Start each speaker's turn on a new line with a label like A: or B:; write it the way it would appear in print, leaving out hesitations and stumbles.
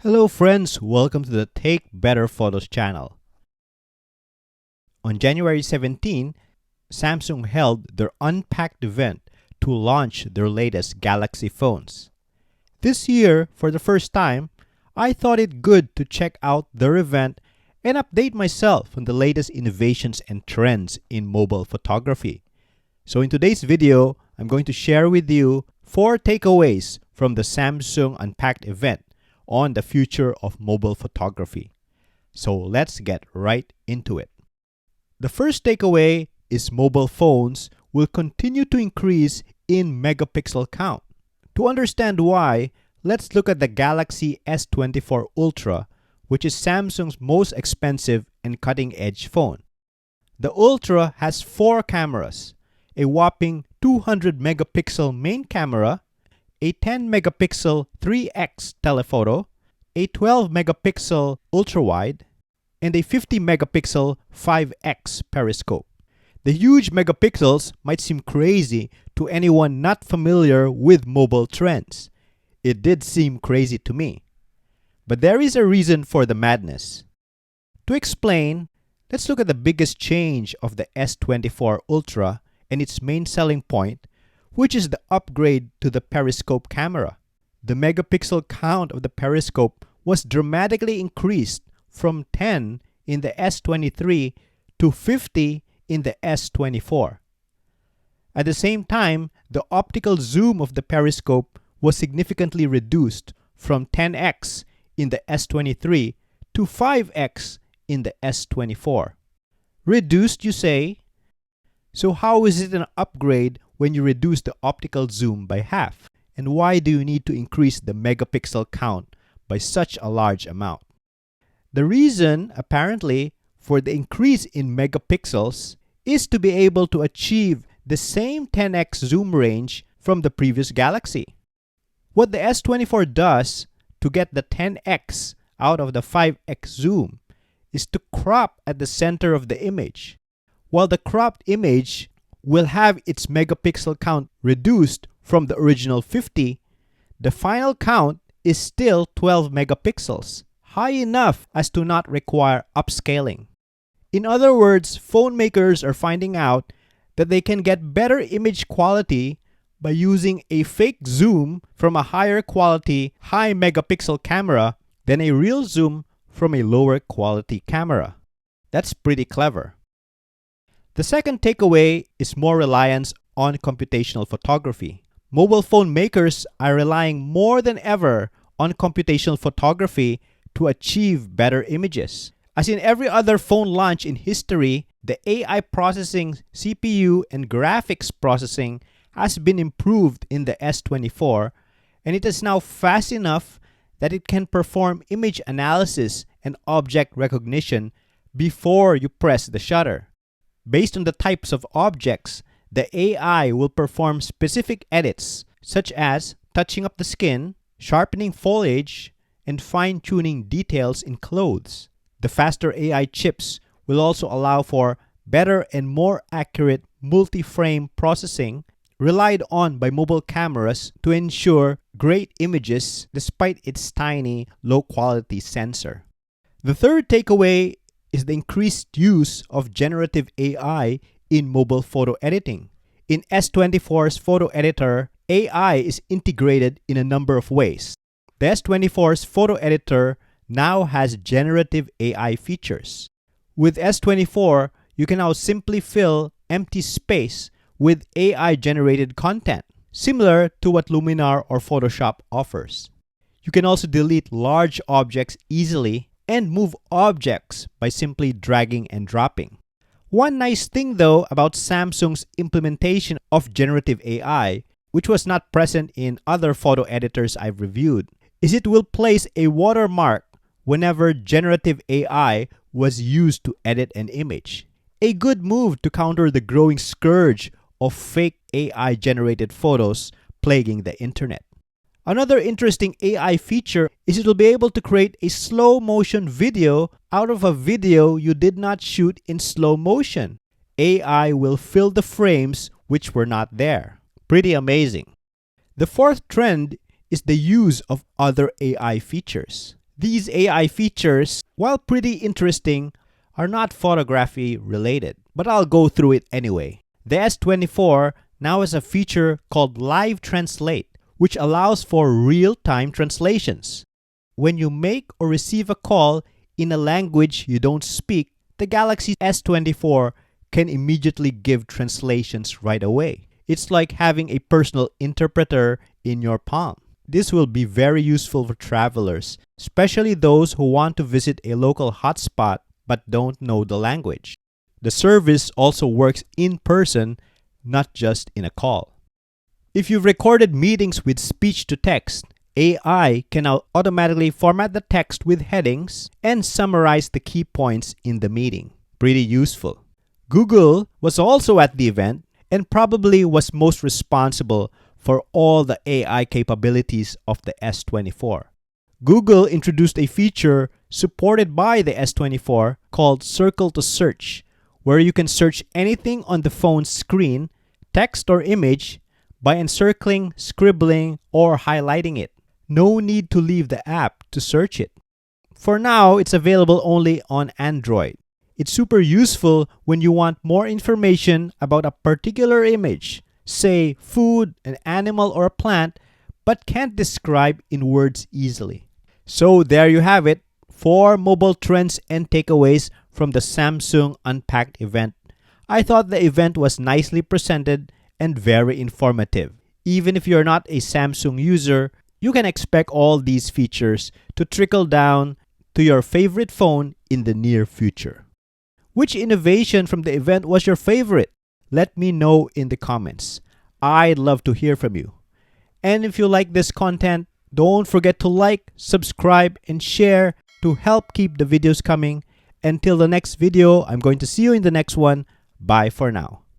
A: Hello friends, welcome to the Take Better Photos channel. On January 17, Samsung held their Unpacked event to launch their latest Galaxy phones. This year, for the first time, I thought it good to check out their event and update myself on the latest innovations and trends in mobile photography. So in today's video, I'm going to share with you 4 takeaways from the Samsung Unpacked event on the future of mobile photography. So let's get right into it. The first takeaway is mobile phones will continue to increase in megapixel count. To understand why, let's look at the Galaxy S24 Ultra, which is Samsung's most expensive and cutting-edge phone. The Ultra has 4 cameras, a whopping 200 megapixel main camera, a 10 megapixel 3x telephoto, a 12 megapixel ultra-wide, and a 50 megapixel 5x periscope. The huge megapixels might seem crazy to anyone not familiar with mobile trends. It did seem crazy to me. But there is a reason for the madness. To explain, let's look at the biggest change of the S24 Ultra and its main selling point, which is the upgrade to the periscope camera. The megapixel count of the periscope was dramatically increased from 10 in the S23 to 50 in the S24. At the same time, the optical zoom of the periscope was significantly reduced from 10x in the S23 to 5x in the S24. Reduced, you say? So how is it an upgrade when you reduce the optical zoom by half? And why do you need to increase the megapixel count by such a large amount? The reason, apparently, for the increase in megapixels is to be able to achieve the same 10x zoom range from the previous Galaxy. What the S24 does to get the 10x out of the 5x zoom is to crop at the center of the image. While the cropped image will have its megapixel count reduced from the original 50, the final count is still 12 megapixels, high enough as to not require upscaling. In other words, phone makers are finding out that they can get better image quality by using a fake zoom from a higher quality, high megapixel camera than a real zoom from a lower quality camera. That's pretty clever. The second takeaway is more reliance on computational photography. Mobile phone makers are relying more than ever on computational photography to achieve better images. As in every other phone launch in history, the AI processing, CPU, and graphics processing has been improved in the S24, and it is now fast enough that it can perform image analysis and object recognition before you press the shutter. Based on the types of objects, the AI will perform specific edits such as touching up the skin, sharpening foliage, and fine-tuning details in clothes. The faster AI chips will also allow for better and more accurate multi-frame processing relied on by mobile cameras to ensure great images despite its tiny, low-quality sensor. The third takeaway is the increased use of generative AI in mobile photo editing. In S24's photo editor, AI is integrated in a number of ways. The S24's photo editor now has generative AI features. With S24, you can now simply fill empty space with AI-generated content, similar to what Luminar or Photoshop offers. You can also delete large objects easily and move objects by simply dragging and dropping. One nice thing though about Samsung's implementation of generative AI, which was not present in other photo editors I've reviewed, is it will place a watermark whenever generative AI was used to edit an image. A good move to counter the growing scourge of fake AI-generated photos plaguing the internet. Another interesting AI feature is it will be able to create a slow motion video out of a video you did not shoot in slow motion. AI will fill the frames which were not there. Pretty amazing. The fourth trend is the use of other AI features. These AI features, while pretty interesting, are not photography related, but I'll go through it anyway. The S24 now has a feature called Live Translate, which allows for real-time translations. When you make or receive a call in a language you don't speak, the Galaxy S24 can immediately give translations right away. It's like having a personal interpreter in your palm. This will be very useful for travelers, especially those who want to visit a local hotspot but don't know the language. The service also works in person, not just in a call. If you've recorded meetings with speech to text, AI can now automatically format the text with headings and summarize the key points in the meeting. Pretty useful. Google was also at the event and probably was most responsible for all the AI capabilities of the S24. Google introduced a feature supported by the S24 called Circle to Search, where you can search anything on the phone's screen, text or image, by encircling, scribbling, or highlighting it. No need to leave the app to search it. For now, it's available only on Android. It's super useful when you want more information about a particular image, say food, an animal, or a plant, but can't describe in words easily. So there you have it, 4 mobile trends and takeaways from the Samsung Unpacked event. I thought the event was nicely presented and very informative. Even if you're not a Samsung user, you can expect all these features to trickle down to your favorite phone in the near future. Which innovation from the event was your favorite? Let me know in the comments. I'd love to hear from you. And if you like this content, don't forget to like, subscribe, and share to help keep the videos coming. Until the next video, I'm going to see you in the next one. Bye for now.